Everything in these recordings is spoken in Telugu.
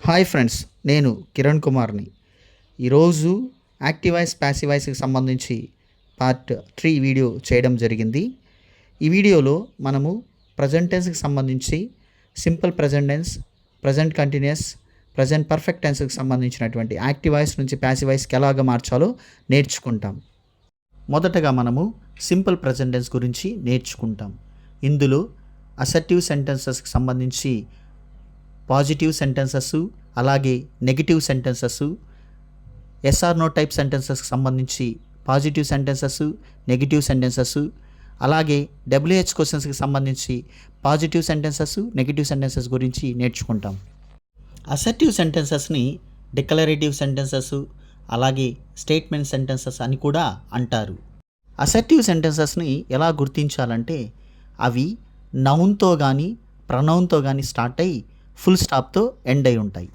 హాయ్ ఫ్రెండ్స్, నేను కిరణ్ కుమార్ని. ఈరోజు యాక్టివ్ వాయిస్ ప్యాసివ్ వాయిస్కి సంబంధించి పార్ట్ 3 వీడియో చేయడం జరిగింది. ఈ వీడియోలో మనము ప్రజెంట్ టెన్స్కి సంబంధించి simple present tense, present continuous, present perfect టెన్స్కి సంబంధించినటువంటి యాక్టివ్ వాయిస్ నుంచి ప్యాసివ్ వాయిస్కి ఎలాగ మార్చాలో నేర్చుకుంటాం. మొదటగా మనము సింపుల్ ప్రజెంట్ టెన్స్ గురించి నేర్చుకుంటాం. ఇందులో అసర్టివ్ సెంటెన్సెస్కి సంబంధించి పాజిటివ్ సెంటెన్సెస్, అలాగే negative sentences, yes or no type సెంటెన్సెస్కి సంబంధించి పాజిటివ్ సెంటెన్సెస్, నెగిటివ్ సెంటెన్సెస్, అలాగే డబ్ల్యూహెచ్ క్వశ్చన్స్కి సంబంధించి పాజిటివ్ సెంటెన్సెస్, నెగిటివ్ సెంటెన్సెస్ గురించి నేర్చుకుంటాం. అసర్టివ్ సెంటెన్సెస్ని డిక్లరేటివ్ సెంటెన్సెస్, అలాగే స్టేట్మెంట్ సెంటెన్సెస్ అని కూడా అంటారు. అసర్టివ్ సెంటెన్సెస్ని ఎలా గుర్తించాలంటే అవి నౌన్తో కానీ ప్రొనౌన్తో కానీ స్టార్ట్ అయ్యి ఫుల్ స్టాప్తో ఎండ్ అయి ఉంటాయి.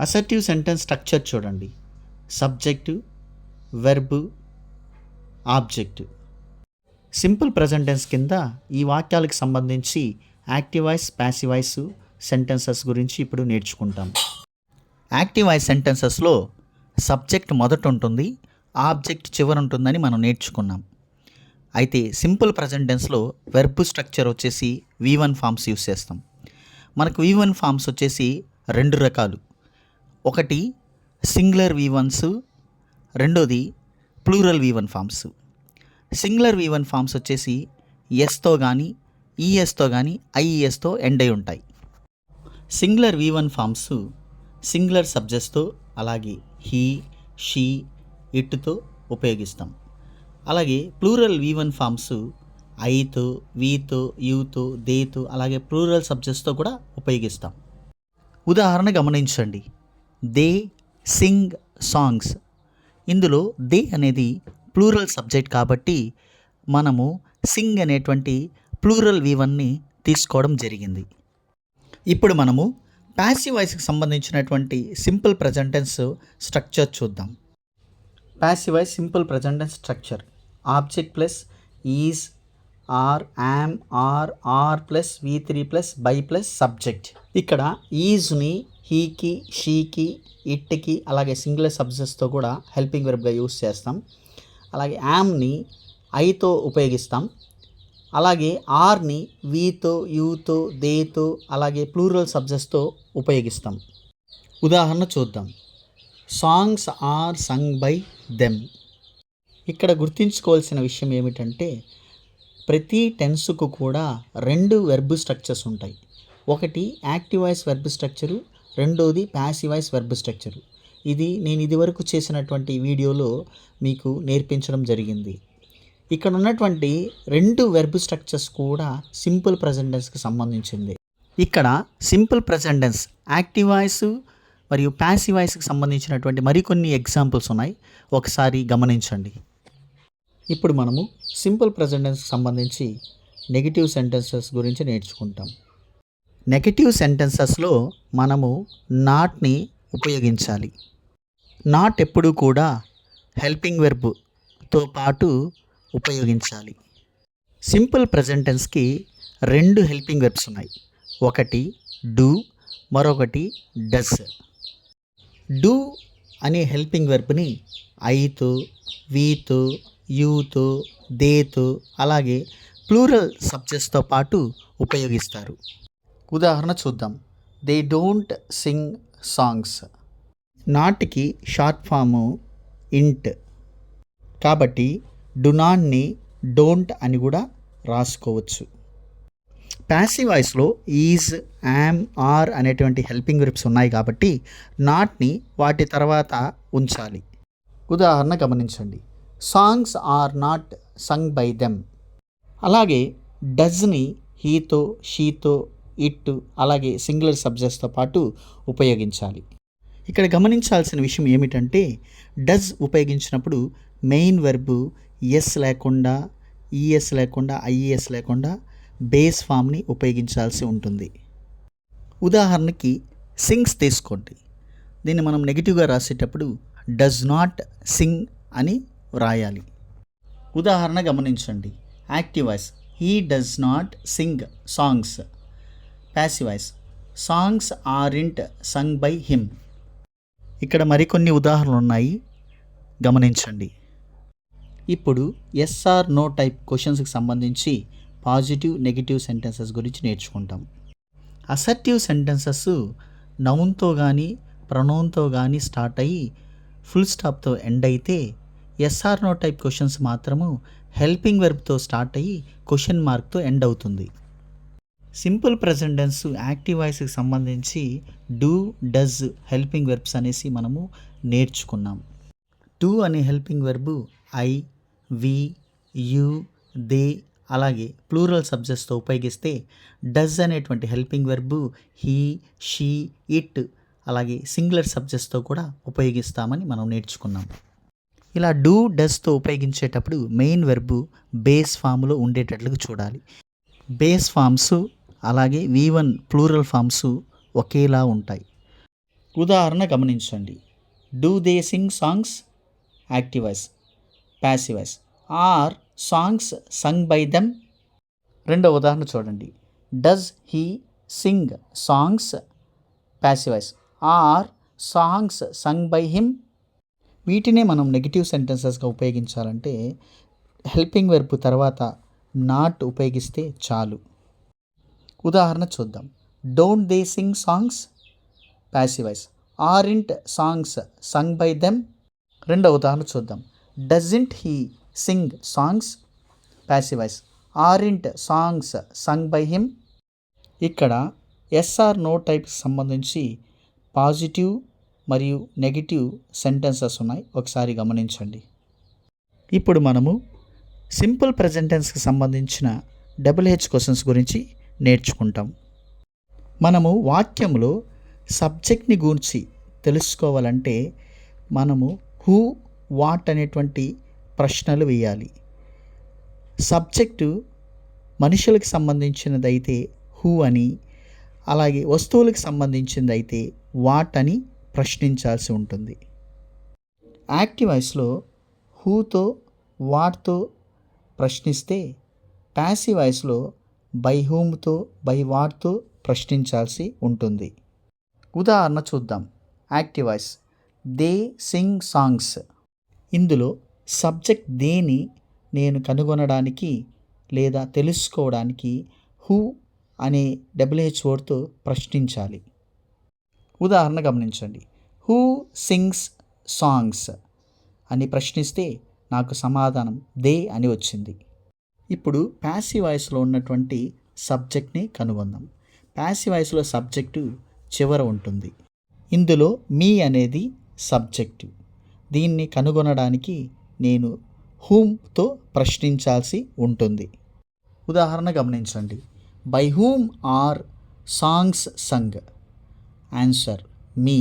అసర్టివ్ సెంటెన్స్ స్ట్రక్చర్ చూడండి. Subject, verb, object. Simple present tense కింద ఈ వాక్యాలకు సంబంధించి active voice, passive voice sentences గురించి ఇప్పుడు నేర్చుకుంటాం. యాక్టివ్ వాయిస్ సెంటెన్సెస్లో సబ్జెక్ట్ మొదట ఉంటుంది, ఆబ్జెక్ట్ చివర ఉంటుందని మనం నేర్చుకున్నాం. అయితే సింపుల్ ప్రజెంట్ టెన్స్లో వెర్బ్ స్ట్రక్చర్ వచ్చేసి V1 ఫామ్స్ యూస్ చేస్తాం. మనకు V1 ఫామ్స్ వచ్చేసి 2 రకాలు. ఒకటి సింగులర్ V1s, రెండోది plural V1 forms. Singular V1 forms వచ్చేసి ఎస్తో కానీ ఈఎస్తో కానీ ఐఈఎస్తో ఎండ్ అయి ఉంటాయి. సింగులర్ V1 ఫామ్స్ సింగులర్ సబ్జెక్ట్స్తో, అలాగే హీ, షీ, ఇట్తో ఉపయోగిస్తాం. అలాగే ప్లూరల్ V1 ఫామ్స్ ఐతో, వీతో, యూతో, దేతో, అలాగే ప్లూరల్ సబ్జెక్ట్స్తో కూడా ఉపయోగిస్తాం. ఉదాహరణ గమనించండి. They sing songs. ఇందులో దే అనేది ప్లూరల్ సబ్జెక్ట్ కాబట్టి మనము సింగ్ అనేటువంటి ప్లూరల్ V1ని తీసుకోవడం జరిగింది. ఇప్పుడు మనము ప్యాసివ్ వాయిస్కి సంబంధించినటువంటి సింపుల్ ప్రజెంట్ టెన్స్ స్ట్రక్చర్ చూద్దాం. Passive voice simple present tense structure object plus is, are, am, are plus V3 plus by plus subject. ఇక్కడ ఈజ్ని హీకి, షీకి, ఇట్కి, అలాగే సింగులర్ సబ్జెక్ట్స్తో కూడా హెల్పింగ్ వెర్బ్గా యూస్ చేస్తాం. అలాగే యామ్ని ఐతో ఉపయోగిస్తాం. అలాగే ఆర్ని వీతో, యూతో, దేతో, అలాగే ప్లూరల్ సబ్జెక్ట్స్తో ఉపయోగిస్తాం. ఉదాహరణ చూద్దాం. Songs are sung by them. ఇక్కడ గుర్తుంచుకోవాల్సిన విషయం ఏమిటంటే ప్రతి టెన్స్కు కూడా 2 వెర్బ్ స్ట్రక్చర్స్ ఉంటాయి. ఒకటి యాక్టివ్ వాయిస్ వెర్బ్ స్ట్రక్చరు, రెండోది ప్యాసివ్ వాయిస్ వెర్బ్ స్ట్రక్చరు. ఇది నేను ఇదివరకు చేసినటువంటి వీడియోలో మీకు నేర్పించడం జరిగింది. ఇక్కడ ఉన్నటువంటి 2 వెర్బ్ స్ట్రక్చర్స్ కూడా సింపుల్ ప్రజెంట్ టెన్స్కి సంబంధించింది. ఇక్కడ simple present tense active voice మరియు ప్యాసివ్ వాయిస్కి సంబంధించినటువంటి మరికొన్ని ఎగ్జాంపుల్స్ ఉన్నాయి, ఒకసారి గమనించండి. ఇప్పుడు మనము సింపుల్ ప్రజెంట్ టెన్స్కి సంబంధించి నెగిటివ్ సెంటెన్సెస్ గురించి నేర్చుకుంటాం. నెగిటివ్ సెంటెన్సెస్లో మనము నాట్ని ఉపయోగించాలి. నాట్ ఎప్పుడూ కూడా హెల్పింగ్ వెర్బ్తో పాటు ఉపయోగించాలి. Simple present tense 2 helping verbs ఉన్నాయి. ఒకటి డూ, మరొకటి డస్. డూ అనే హెల్పింగ్ వెర్బ్ని ఐతో, వీతో, యూతో, దేతో, అలాగే ప్లూరల్ సబ్జెక్ట్స్తో పాటు ఉపయోగిస్తారు. ఉదాహరణ చూద్దాం. They don't sing songs. నాట్కి షార్ట్ ఫాము ఇంట్ కాబట్టి డు నాట్ని డోంట్ అని కూడా రాసుకోవచ్చు. ప్యాసివ్ వాయిస్లో ఈజ్, యామ్, ఆర్ అనేటువంటి హెల్పింగ్ వెర్బ్స్ ఉన్నాయి కాబట్టి నాట్ని వాటి తర్వాత ఉంచాలి. ఉదాహరణ గమనించండి. Songs are not sung by them. అలాగే డజ్ని హీతో, షీతో, ఇట్, అలాగే సింగులర్ సబ్జెక్ట్స్తో పాటు ఉపయోగించాలి. ఇక్కడ గమనించాల్సిన విషయం ఏమిటంటే డజ్ ఉపయోగించినప్పుడు మెయిన్ వెర్బ్ ఎస్ లేకుండా, ఈఎస్ లేకుండా, ఐఈఎస్ లేకుండా బేస్ ఫామ్ని ఉపయోగించాల్సి ఉంటుంది. ఉదాహరణకి సింగ్స్ తీసుకోండి. దీన్ని మనం నెగిటివ్గా రాసేటప్పుడు డస్ నాట్ సింగ్ అని వ్రాయాలి. ఉదాహరణ గమనించండి. Active voice he does not Singh songs. Passive voice songs aren't Sung by him. ఇక్కడ మరికొన్ని ఉదాహరణలు ఉన్నాయి, గమనించండి. ఇప్పుడు ఎస్ ఆర్ నో టైప్ క్వశ్చన్స్కి సంబంధించి పాజిటివ్ నెగిటివ్ సెంటెన్సెస్ గురించి నేర్చుకుంటాం. అసర్టివ్ సెంటెన్సెస్ నౌన్తో కానీ ప్రొనౌన్తో కానీ స్టార్ట్ అయ్యి ఫుల్ స్టాప్తో ఎండ్ అయితే, ఎస్ఆర్ నో టైప్ క్వశ్చన్స్ మాత్రము హెల్పింగ్ వెర్బ్తో స్టార్ట్ అయ్యి క్వశ్చన్ మార్క్తో ఎండ్ అవుతుంది. సింపుల్ ప్రెజెంట్ టెన్స్ యాక్టివ్ వాయిస్కి సంబంధించి డూ, డస్ హెల్పింగ్ వెర్బ్స్ అనేసి మనము నేర్చుకున్నాం. డూ అనే helping verb I, we, you, they అలాగే ప్లూరల్ సబ్జెక్ట్స్తో ఉపయోగిస్తే, డస్ అనేటువంటి helping verb he, she, it అలాగే సింగులర్ సబ్జెక్ట్స్తో కూడా ఉపయోగిస్తామని మనం నేర్చుకున్నాం. ఇలా డూ, డస్తో ఉపయోగించేటప్పుడు మెయిన్ వెర్బు బేస్ ఫామ్లో ఉండేటట్లుగా చూడాలి. బేస్ ఫామ్స్ అలాగే V1 ప్లూరల్ ఫామ్స్ ఒకేలా ఉంటాయి. ఉదాహరణ గమనించండి. Do they sing songs active voice, passive voice. Are songs sung by them. రెండవ ఉదాహరణ చూడండి. Does he sing songs passive voice, are songs sung by him. వీటినే మనం నెగిటివ్ సెంటెన్సెస్గా ఉపయోగించాలంటే హెల్పింగ్ వెర్బ్ తర్వాత నాట్ ఉపయోగిస్తే చాలు. ఉదాహరణ చూద్దాం. Don't they sing songs passive voice, aren't songs sung by them. రెండవ ఉదాహరణ చూద్దాం. Doesn't he sing songs passive voice, aren't songs sung by him. ఇక్కడ ఎస్ఆర్ నో టైప్కి సంబంధించి పాజిటివ్ మరియు నెగిటివ్ సెంటెన్సెస్ ఉన్నాయి, ఒకసారి గమనించండి. ఇప్పుడు మనము సింపుల్ ప్రెజెంట్ టెన్స్కి సంబంధించిన డబుల్-హెచ్ క్వశ్చన్స్ గురించి నేర్చుకుంటాం. మనము వాక్యంలో సబ్జెక్ట్ని గురించి తెలుసుకోవాలంటే మనము హూ, వాట్ అనేటువంటి ప్రశ్నలు వేయాలి. సబ్జెక్టు మనుషులకు సంబంధించినదైతే హూ అని, అలాగే వస్తువులకు సంబంధించిందైతే వాట్ అని ప్రశ్నించాల్సి ఉంటుంది. యాక్టివ్ వాయిస్లో హూతో వాట్తో ప్రశ్నిస్తే, ప్యాసివ్ వాయిస్లో బై హూమ్తో బై వాట్తో ప్రశ్నించాల్సి ఉంటుంది. ఉదాహరణ చూద్దాం. Active voice they sing songs. ఇందులో సబ్జెక్ట్ దేని నేను కనుగొనడానికి లేదా తెలుసుకోవడానికి హూ అనే డబుల్-హెచ్ వర్డ్తో ప్రశ్నించాలి. ఉదాహరణ గమనించండి. హూ సింగ్స్ సాంగ్స్ అని ప్రశ్నిస్తే నాకు సమాధానం దే అని వచ్చింది. ఇప్పుడు ప్యాసివ్ వాయిస్లో ఉన్నటువంటి సబ్జెక్ట్ని కనుగొందాం. ప్యాసివ్ వాయిస్లో సబ్జెక్టు చివర ఉంటుంది. ఇందులో మీ అనేది సబ్జెక్టు. దీన్ని కనుగొనడానికి నేను హూమ్తో ప్రశ్నించాల్సి ఉంటుంది. ఉదాహరణ గమనించండి. By whom are songs sung, answer me.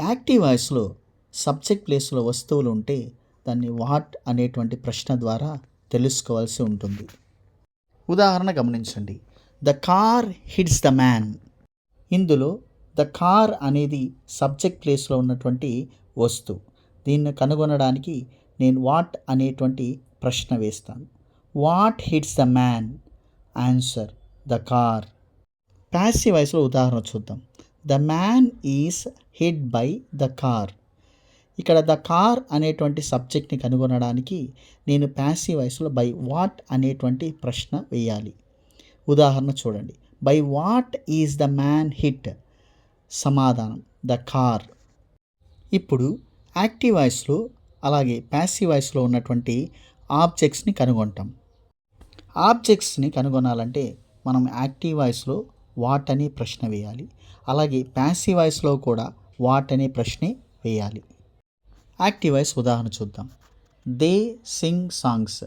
Active వాయిస్లో సబ్జెక్ట్ ప్లేస్లో వస్తువులు ఉంటే దాన్ని వాట్ అనేటువంటి ప్రశ్న ద్వారా తెలుసుకోవాల్సి ఉంటుంది. ఉదాహరణ గమనించండి. The car hits the man. ఇందులో ద కార్ అనేది సబ్జెక్ట్ ప్లేస్లో ఉన్నటువంటి వస్తువు. దీన్ని కనుగొనడానికి నేను వాట్ అనేటువంటి ప్రశ్న వేస్తాను. What hits the man, answer the car. Passive వాయిస్లో ఉదాహరణ చూద్దాం. The man is hit by the car. ఇక్కడ ద కార్ అనేటువంటి సబ్జెక్ట్ని కనుగొనడానికి నేను ప్యాసివ్ వాయిస్లో బై వాట్ అనేటువంటి ప్రశ్న వేయాలి. ఉదాహరణ చూడండి. By what is the man hit, సమాధానం ద కార్. ఇప్పుడు యాక్టివ్ వాయిస్లో అలాగే ప్యాసివ్ వాయిస్లో ఉన్నటువంటి ఆబ్జెక్ట్స్ని కనుగొంటాం. ఆబ్జెక్ట్స్ని కనుగొనాలంటే మనం యాక్టివ్ వాయిస్లో వాట్ అనే ప్రశ్న వేయాలి, అలాగే ప్యాసివ్ వాయిస్లో కూడా వాట్ అనే ప్రశ్నే వేయాలి. యాక్టివ్ వాయిస్ ఉదాహరణ చూద్దాం. They sing songs.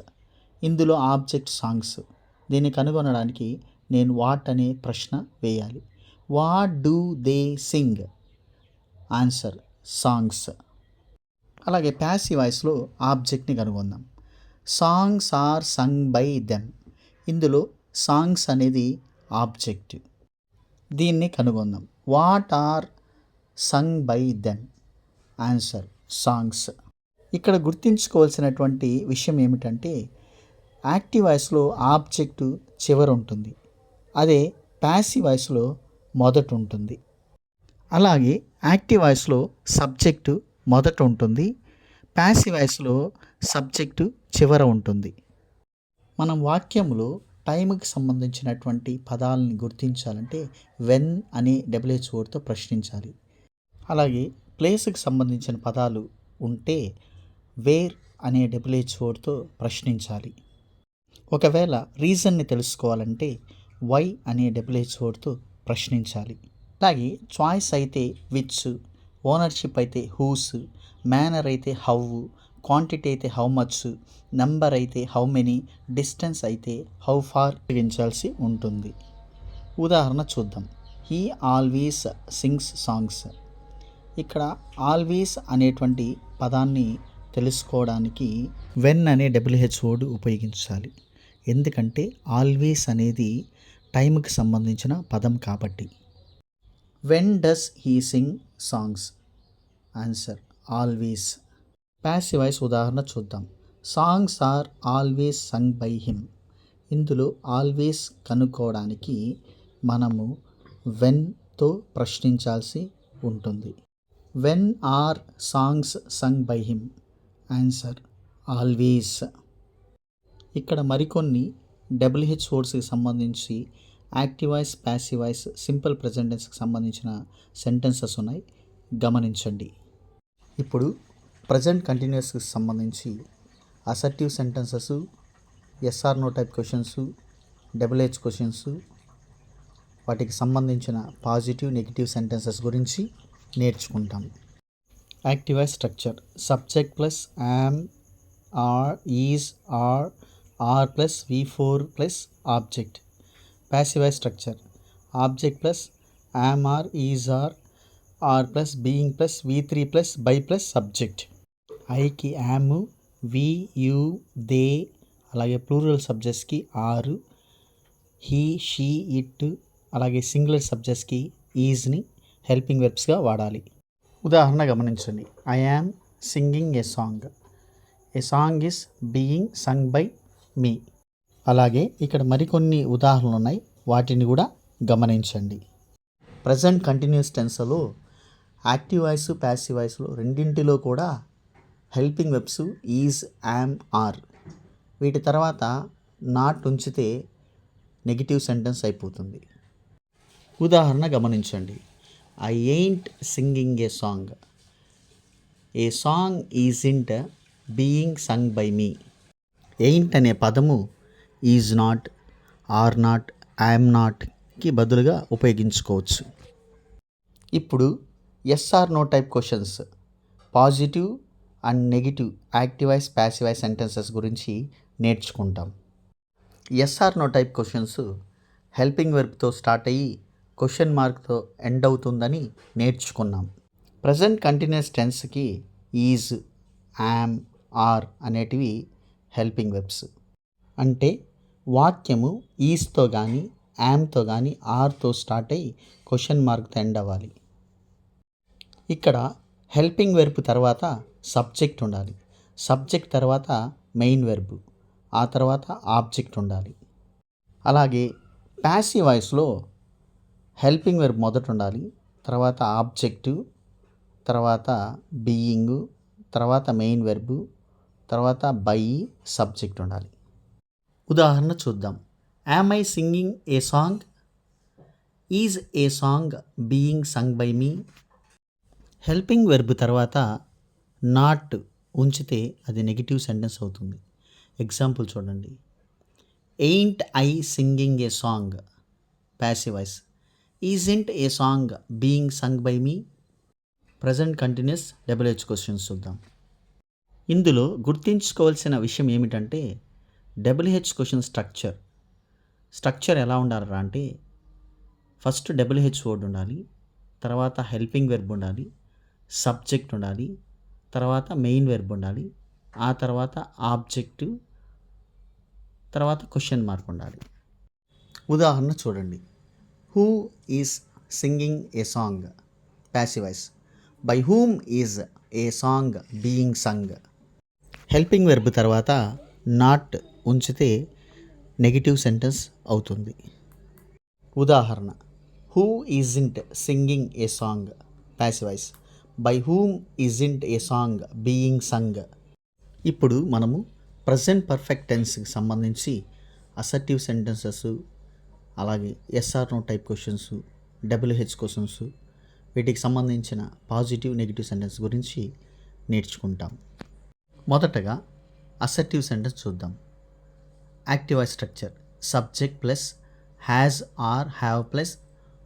ఇందులో ఆబ్జెక్ట్ సాంగ్స్. దీన్ని కనుగొనడానికి నేను వాట్ అనే ప్రశ్న వేయాలి. What do they sing, answer songs. అలాగే ప్యాసివ్ వాయిస్లో ఆబ్జెక్ట్ని కనుగొందాం. Songs are sung by them. ఇందులో సాంగ్స్ అనేది ఆబ్జెక్ట్. దీన్ని కనుగొందాం. What are sung by them, answer songs. ఇక్కడ గుర్తుంచుకోవాల్సినటువంటి విషయం ఏమిటంటే యాక్టివ్ వాయిస్లో ఆబ్జెక్టు చివర ఉంటుంది. అదే ప్యాసివ్ వాయిస్లో మొదట ఉంటుంది. అలాగే యాక్టివ్ వాయిస్లో సబ్జెక్టు మొదట ఉంటుంది, ప్యాసివ్ వాయిస్లో సబ్జెక్టు చివర ఉంటుంది. మనం వాక్యంలో టైంకి సంబంధించినటువంటి పదాలని గుర్తించాలంటే వెన్ అనే డబ్ల్యూహెచ్ వర్డ్తో ప్రశ్నించాలి. అలాగే ప్లేస్కి సంబంధించిన పదాలు ఉంటే వేర్ అనే డబ్ల్యూహెచ్ వర్డ్తో ప్రశ్నించాలి. ఒకవేళ రీజన్ని తెలుసుకోవాలంటే వై అనే డబ్ల్యూహెచ్ వర్డ్తో ప్రశ్నించాలి. అలాగే చాయిస్ అయితే విచ్, ఓనర్షిప్ అయితే హూస్, మేనర్ అయితే హౌ, క్వాంటిటీ అయితే హౌ మచ్, నెంబర్ అయితే హౌ మెనీ, డిస్టెన్స్ అయితే హౌ ఫార్ ఉపయోగించాల్సి ఉంటుంది. ఉదాహరణ చూద్దాం. He always sings songs. ఇక్కడ ఆల్వేస్ అనేటువంటి పదాన్ని తెలుసుకోవడానికి వెన్ అనే డబ్ల్యూహెచ్ వర్డ్ ఉపయోగించాలి. ఎందుకంటే ఆల్వేస్ అనేది టైంకి సంబంధించిన పదం కాబట్టి. When does he sing songs? Answer always. Passive voice ఉదాహరణ చూద్దాం. Songs are always sung by him. ఇందులో ఆల్వేస్ కనుక్కోవడానికి మనము వెన్తో ప్రశ్నించాల్సి ఉంటుంది. When are songs sung by him? Answer always. ఇక్కడ మరికొన్ని డబ్ల్యూహెచ్ వర్డ్స్కి సంబంధించి active voice, passive voice, simple present టెన్స్కి సంబంధించిన సెంటెన్సెస్ ఉన్నాయి, గమనించండి. ఇప్పుడు ప్రజెంట్ కంటిన్యూస్కి సంబంధించి assertive sentences, yes or no type questions, WH questions, వాటికి సంబంధించిన పాజిటివ్, నెగిటివ్ సెంటెన్సెస్ గురించి నేర్చుకుంటాం. Active voice structure: subject plus am, are, is, are plus V4 plus object. Passive voice structure: object plus am, are, is, are plus being plus V3 plus by plus subject. ఐకి యామ్, వి, యూ, దే, అలాగే ప్లూరల్ సబ్జెక్ట్స్కి ఆరు, హీ, షీ, ఇట్, అలాగే సింగులర్ సబ్జెక్ట్స్కి ఈజ్ని హెల్పింగ్ వెర్బ్స్గా వాడాలి. ఉదాహరణ గమనించండి. I am singing a song. A song is being sung by me. అలాగే ఇక్కడ మరికొన్ని ఉదాహరణలు ఉన్నాయి, వాటిని కూడా గమనించండి. ప్రజెంట్ కంటిన్యూస్ టెన్స్లో యాక్టివ్ వాయిస్, ప్యాసివ్ వాయిస్లో రెండింటిలో కూడా helping verbs is, am, are. వీటి తర్వాత నాట్ ఉంచితే నెగిటివ్ సెంటెన్స్ అయిపోతుంది. ఉదాహరణ గమనించండి. I ain't singing a song. A song isn't being sung by me. Ain't అనే పదము is not, are not, I'm నాట్కి బదులుగా ఉపయోగించుకోవచ్చు. ఇప్పుడు yes or no type questions, positive and negative active voice, passive voice sentences గురించి నేర్చుకుంటాం. Yes or no type questions helping వెర్బ్తో స్టార్ట్ అయ్యి క్వశ్చన్ మార్క్తో ఎండ్ అవుతుందని నేర్చుకున్నాం. ప్రజెంట్ కంటిన్యూస్ టెన్స్కి ఈజ్, యామ్, ఆర్ అనేటివి హెల్పింగ్ వెర్బ్స్. అంటే వాక్యము ఈజ్తో కానీ, యామ్తో కానీ, ఆర్తో స్టార్ట్ అయ్యి క్వశ్చన్ మార్క్తో ఎండ్ అవ్వాలి. ఇక్కడ హెల్పింగ్ వెర్బ్ తర్వాత సబ్జెక్ట్ ఉండాలి, సబ్జెక్ట్ తర్వాత మెయిన్ వెర్బ్, ఆ తర్వాత ఆబ్జెక్ట్ ఉండాలి. అలాగే ప్యాసివ్ వాయిస్లో హెల్పింగ్ వెర్బ్ మొదట ఉండాలి, తర్వాత ఆబ్జెక్టు, తర్వాత బీయింగు, తర్వాత మెయిన్ వెర్బు, తర్వాత బై, సబ్జెక్ట్ ఉండాలి. ఉదాహరణ చూద్దాం. Am I singing a song? Is a song being sung by me? Helping verb తర్వాత నాట్ ఉంచితే అది నెగిటివ్ సెంటెన్స్ అవుతుంది. ఎగ్జాంపుల్ చూడండి. Ain't I singing a song, passive voice. Isn't a song being sung by me? Present continuous WH questions చూద్దాం. ఇందులో గుర్తుంచుకోవాల్సిన విషయం ఏమిటంటే డబ్ల్యూహెచ్ క్వశ్చన్ స్ట్రక్చర్ ఎలా ఉండాలరా అంటే ఫస్ట్ డబ్ల్యూహెచ్ వర్డ్ ఉండాలి, తర్వాత హెల్పింగ్ వెర్బ్ ఉండాలి, సబ్జెక్ట్ ఉండాలి, తర్వాత మెయిన్ వెర్బ్ ఉండాలి, ఆ తర్వాత ఆబ్జెక్టు, తర్వాత క్వశ్చన్ మార్క్ ఉండాలి. ఉదాహరణ చూడండి. Who is singing a song, passive voice. By whom is a song being sung. Helping verb తర్వాత నాట్ ఉంచితే నెగిటివ్ సెంటెన్స్ అవుతుంది. ఉదాహరణ. Who isn't singing a song passive voice. By whom isn't a song being sung. ఇప్పుడు మనము ప్రజెంట్ పర్ఫెక్ట్ టెన్స్కి సంబంధించి అసర్టివ్ సెంటెన్సెస్, అలాగే yes or no type questions, WH questions, వీటికి సంబంధించిన పాజిటివ్ నెగిటివ్ సెంటెన్స్ గురించి నేర్చుకుంటాం. మొదటగా అసర్టివ్ సెంటెన్స్ చూద్దాం. Active voice structure subject plus has or have plus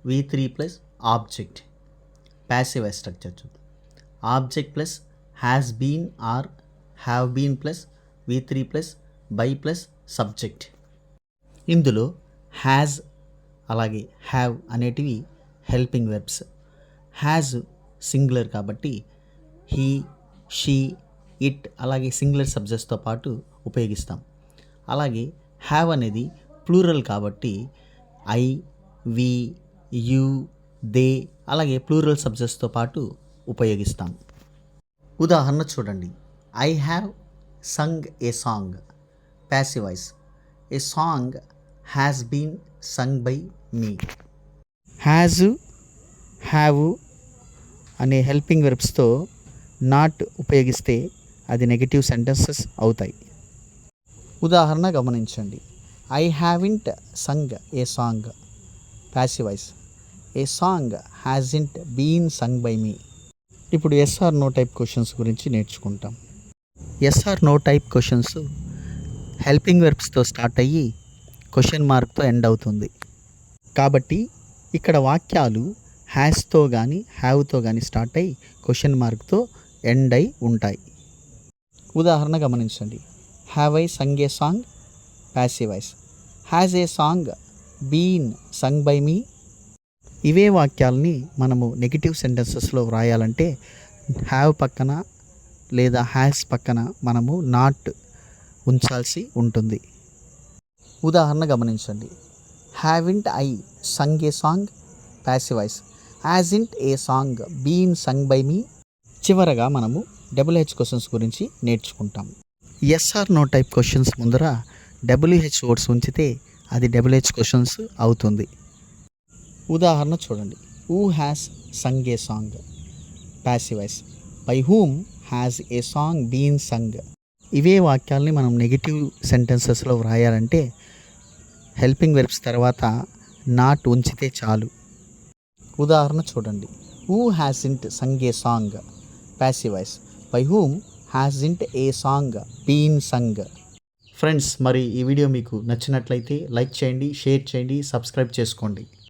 V3 plus object. Passive voice structure చూద్దాం. Object plus has been or have been plus V3 plus by plus subject. ఇందులో హ్యాజ్ అలాగే హ్యావ్ అనేటివి హెల్పింగ్ వెర్బ్స్. హ్యాజ్ సింగులర్ కాబట్టి హీ, షీ, ఇట్ అలాగే సింగులర్ సబ్జెక్ట్స్తో పాటు ఉపయోగిస్తాం. అలాగే హ్యావ్ అనేది ప్లూరల్ కాబట్టి ఐ, వి, యు, దే అలాగే ప్లూరల్ సబ్జెక్ట్స్తో పాటు ఉపయోగిస్తాం. ఉదాహరణ చూడండి. I have sung a song passive voice. A song has been sung by me. Has, have అనే హెల్పింగ్ వెర్బ్స్తో నాట్ ఉపయోగిస్తే అది నెగటివ్ సెంటెన్సెస్ అవుతాయి. ఉదాహరణ గమనించండి. I haven't sung a song passive voice. A song hasn't been sung by me. ఇప్పుడు ఎస్ఆర్ నో టైప్ క్వశ్చన్స్ గురించి నేర్చుకుంటాం. Yes or no type questions helping వెర్బ్స్తో స్టార్ట్ అయ్యి క్వశ్చన్ మార్క్తో ఎండ్ అవుతుంది. కాబట్టి ఇక్కడ వాక్యాలు హ్యాస్తో కానీ హ్యావ్తో కానీ స్టార్ట్ అయ్యి క్వశ్చన్ మార్క్తో ఎండ్ అయి ఉంటాయి. ఉదాహరణ గమనించండి. Have I sung a song passive voice. Has a song been sung by me. ఇవే వాక్యాలని మనము నెగిటివ్ సెంటెన్సెస్లో వ్రాయాలంటే హ్యావ్ పక్కన లేదా హ్యాస్ పక్కన మనము నాట్ ఉంచాల్సి ఉంటుంది. ఉదాహరణ గమనించండి. Haven't I sung a song passive voice. Hasn't a song been sung by me. చివరగా మనము డబ్ల్యూహెచ్ క్వశ్చన్స్ గురించి నేర్చుకుంటాం. ఎస్ఆర్ నో టైప్ క్వశ్చన్స్ ముందర డబ్ల్యూహెచ్ వర్డ్స్ ఉంచితే అది డబ్ల్యూహెచ్ క్వశ్చన్స్ అవుతుంది. ఉదాహరణ చూడండి. Who has sung a song passive voice. By whom has a song been sung. ఇవే వాక్యాలని మనం నెగిటివ్ సెంటెన్సెస్లో వ్రాయాలంటే హెల్పింగ్ వెర్బ్స్ తర్వాత నాట్ ఉంచితే చాలు. ఉదాహరణ చూడండి. Who hasn't sung a song passive voice. By whom hasn't a song been sung. Friends, మరి ఈ వీడియో మీకు నచ్చినట్లయితే లైక్ చేయండి, షేర్ చేయండి, సబ్స్క్రైబ్ చేసుకోండి.